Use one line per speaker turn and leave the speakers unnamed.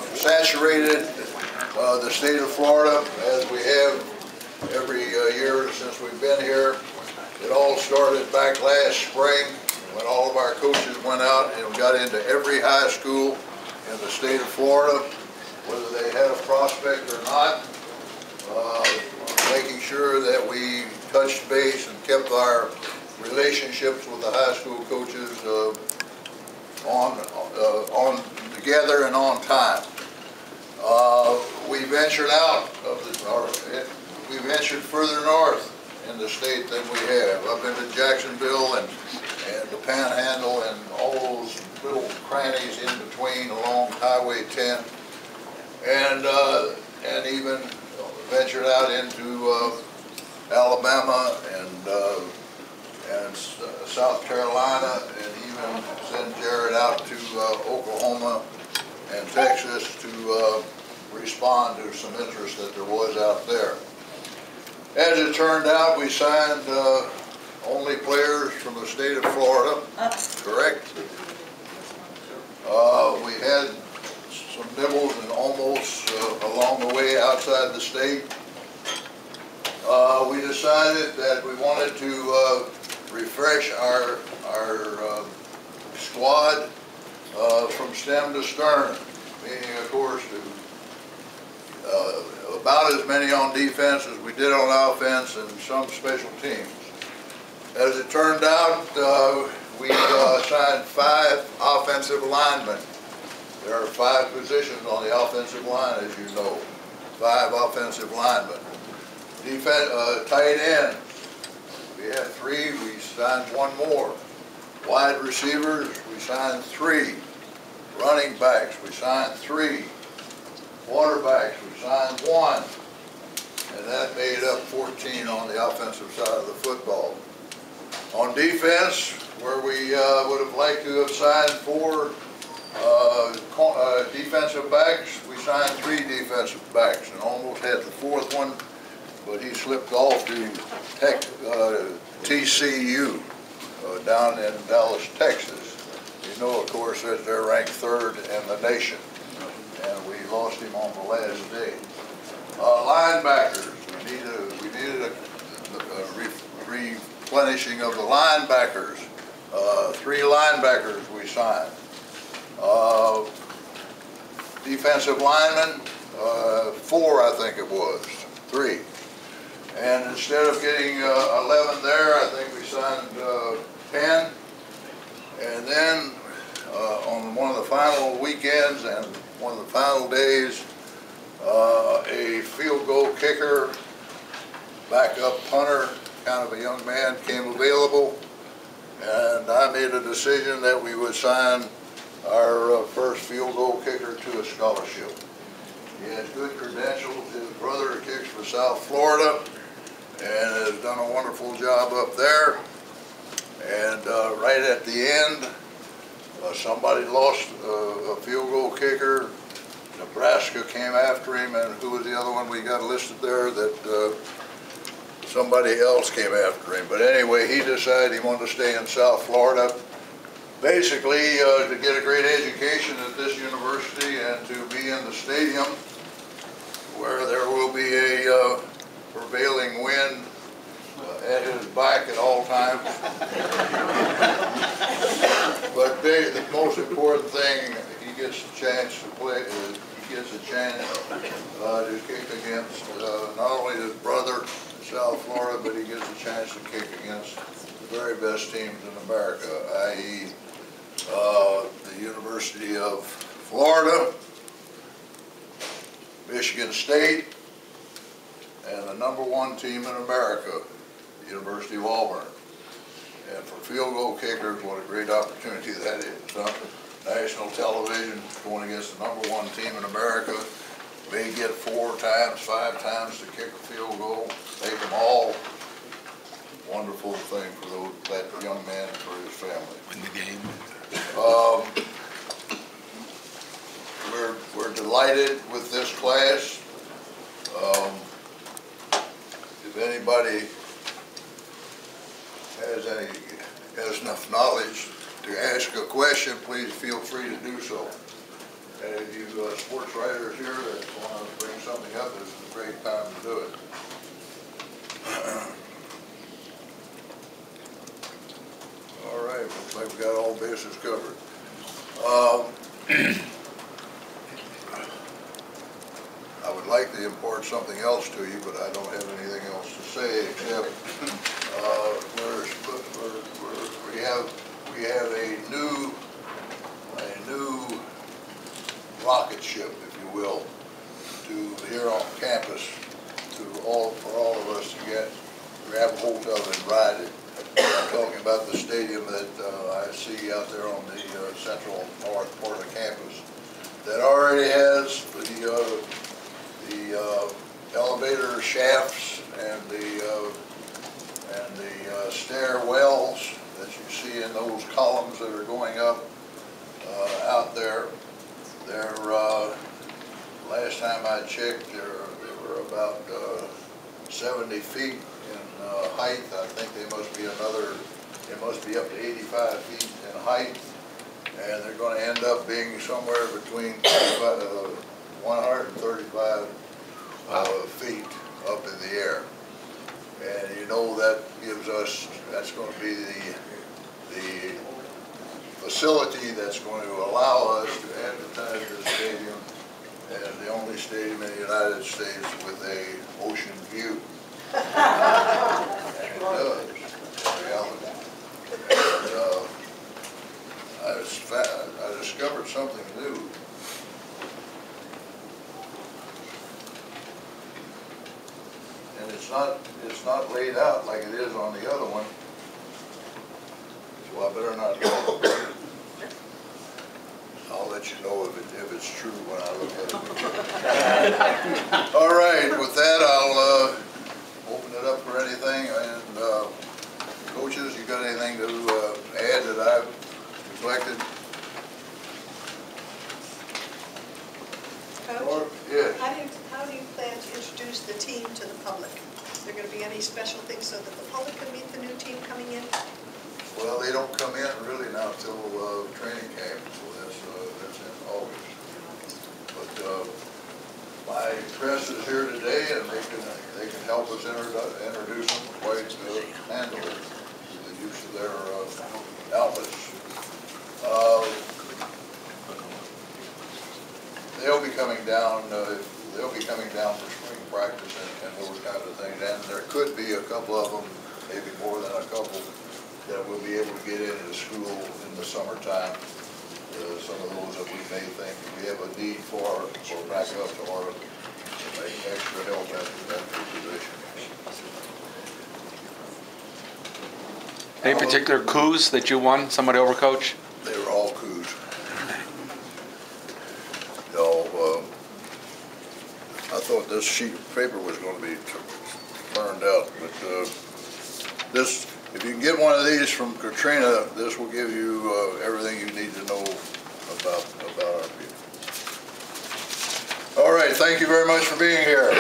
Saturated the state of Florida as we have every year since we've been here. It all started back last spring when all of our coaches went out and got into every high school in the state of Florida, whether they had a prospect or not, making sure that we touched base and kept our relationships with the high school coaches on together and on time. We ventured out of we ventured further north in the state than we have, up into Jacksonville and the Panhandle and all those little crannies in between along Highway 10, and even ventured out into Alabama and South Carolina, and even sent Jared out to Oklahoma and Texas to respond to some interest that there was out there. As it turned out, we signed only players from the state of Florida, correct? We had some nibbles and almost along the way outside the state. We decided that we wanted to refresh our squad from stem to stern, meaning, of course, about as many on defense as we did on offense and some special teams. As it turned out, we signed 5 offensive linemen. There are 5 positions on the offensive line, as you know, 5 offensive linemen. Tight ends, we had 3, we signed 1 more. Wide receivers, we signed 3. Running backs, we signed 3. Quarterbacks, we signed 1. And that made up 14 on the offensive side of the football. On defense, where we would have liked to have signed 4 defensive backs, we signed 3 defensive backs and almost had the 4th one, but he slipped off to TCU down in Dallas, Texas. You know, of course, that they're ranked 3rd in the nation, and we lost him on the last day. Linebackers, we needed a replenishing of the linebackers. 3 linebackers we signed. Defensive linemen, 4 I think it was, 3. And instead of getting 11 there, I think we signed 10. And then on one of the final weekends and one of the final days, a field goal kicker, backup punter, kind of a young man, came available. And I made a decision that we would sign our first field goal kicker to a scholarship. He has good credentials. His brother kicks for South Florida and has done a wonderful job up there. And right at the end, somebody lost a field goal kicker. Nebraska came after him, and who was the other one we got listed there that somebody else came after him. But anyway, he decided he wanted to stay in South Florida, basically to get a great education at this university and to be in the stadium where there will be a prevailing wind at his back at all times. But the most important thing, he gets a chance to play, he gets a chance to kick against not only his brother in South Florida, but he gets a chance to kick against the very best teams in America, i.e. The University of Florida, Michigan State, and the #1 team in America, the University of Auburn. And for field goal kickers, what a great opportunity that is. National television going against the #1 team in America. May get 4 times, 5 times to kick a field goal, make them all. Wonderful thing for that young man and for his family.
Win the game.
We're delighted with this class. If anybody has enough knowledge to ask a question, please feel free to do so. any of you sports writers here that want to bring something up, this is a great time to do it. All right, looks like we got all bases covered. I would like to impart something else to you, but I don't have anything else to say except we have a new rocket ship, if you will, to here on campus for all of us to grab a hold of and ride it. I'm talking about the stadium that I see out there on the central north part of campus that already has the elevator shafts and the stairwells that you see in those columns that are going up out there. Last time I checked, they were about 70 feet in height. I think they must be up to 85 feet in height, and they're going to end up being somewhere between 135 feet up in the air. And you know that's going to be the facility that's going to allow us to advertise the stadium as the only stadium in the United States with a ocean view. And it does, in reality. And I discovered something new. And it's not laid out like it is on the other one. So I better not know. I'll let you know if it's true when I look at it. All right, with that, I'll open it up for anything. And coaches, you got anything to add that I've neglected?
Coach,
yes.
how do you plan to introduce the team to the public? Is there going to be any special things so that the public can meet the new team coming in?
Well, they don't come in really now till training camp, so that's in August. But my press is here today, and they can help us introduce them quite handily with the use of their outlets. They'll be coming down. They'll be coming down for spring practice and those kinds of things. And there could be a couple of them, maybe more than a couple, that we'll be able to get into school in the summertime. Some of those that we may think we have a need for backup or extra help at that position.
Any particular coups that you won somebody over, Coach?
They were all coups. No, I thought this sheet of paper was going to be turned out, but this. If you can get one of these from Katrina, this will give you everything you need to know about our people. All right, thank you very much for being here.